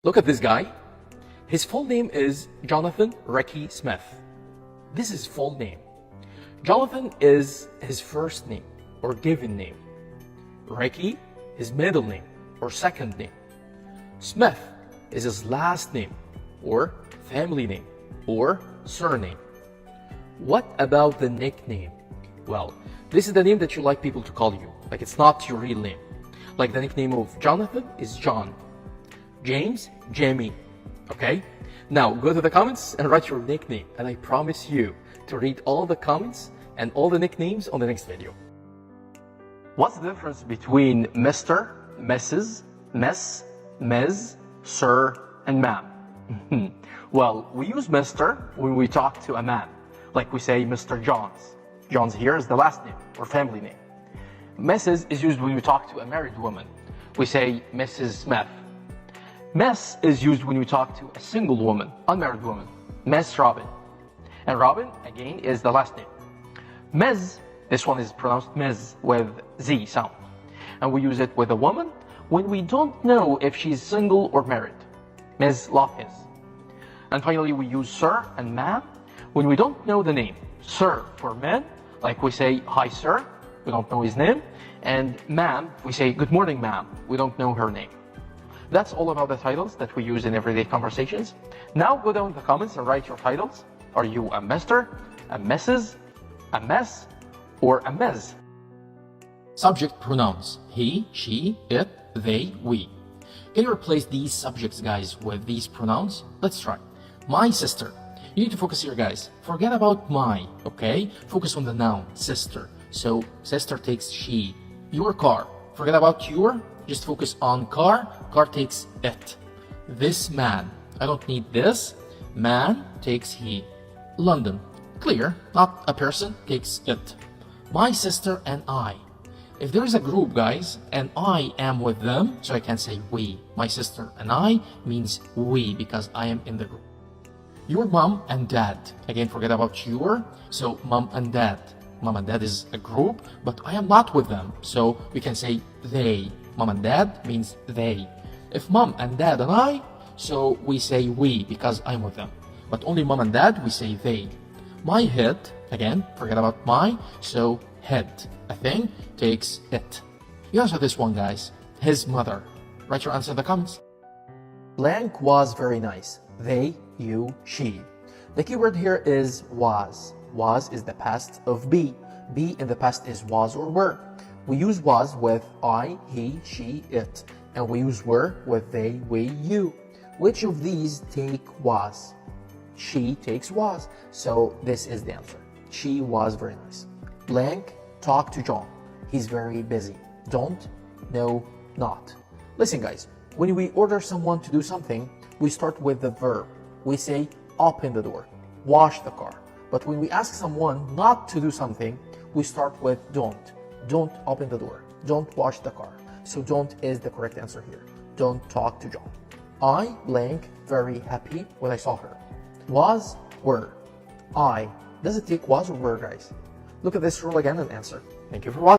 Look at this guy. His full name is Jonathan Ricky Smith. This is his full name. Jonathan is his first name or given name. Ricky, his middle name or second name. Smith is his last name or family name or surname. What about the nickname? Well, this is the name that you like people to call you. Like it's not your real name. Like the nickname of Jonathan is John. James, Jamie. Okay? Now go to the comments and write your nickname, and I promise you to read all the comments and all the nicknames on the next video. What's the difference between Mr., Mrs., Miss, Ms., Sir, and Ma'am? Well, we use Mr. when we talk to a man. Like we say Mr. Johns. Johns here is the last name or family name. Mrs. is used when we talk to a married woman. We say Mrs. Smith. Miss is used when we talk to a single woman, unmarried woman. Miss Robin. And Robin, again, is the last name. Ms, this one is pronounced Ms with Z sound. And we use it with a woman when we don't know if she's single or married. Ms. Lopez. And finally, we use Sir and Ma'am when we don't know the name. Sir for men, like we say, hi sir, we don't know his name. And Ma'am, we say, good morning ma'am, we don't know her name. That's all about the titles that we use in everyday conversations. Now go down in the comments and write your titles. Are you a Mr., a Mrs., a Miss, or a Ms? Subject pronouns. He, she, it, they, we. Can you replace these subjects, guys, with these pronouns? Let's try. My sister. You need to focus here, guys. Forget about my, okay? Focus on the noun, sister. So, sister takes she. Your car. Forget about your. Just focus on car. Car takes it. This man. I don't need this. Man takes he. London. Clear. Not a person takes it. My sister and I. If there is a group, guys, and I am with them, so I can say we. My sister and I means we because I am in the group. Your mom and dad. Again, forget about your. So mom and dad. Mom and dad is a group, but I am not with them. So we can say they. Mom and dad means they. If mom and dad and I, so we say we because I'm with them. But only mom and dad, we say they. My head, again, forget about my, so head. A thing takes it. You answer this one, guys. His mother. Write your answer in the comments. Blank was very nice. They, you, she. The keyword here is was. Was is the past of be. Be in the past is was or were. We use was with I, he, she, it. And we use were with they, we, you. Which of these take was? She takes was. So this is the answer. She was very nice. Blank, talk to John. He's very busy. Don't, no, not. Listen, guys. When we order someone to do something, we start with the verb. We say, open the door, wash the car. But when we ask someone not to do something, we start with don't. Don't open the door. Don't wash the car. So don't is the correct answer here. Don't talk to John. I, blank, very happy when I saw her. Was, were. I. Does it take was or were, guys? Look at this rule again and answer. Thank you for watching.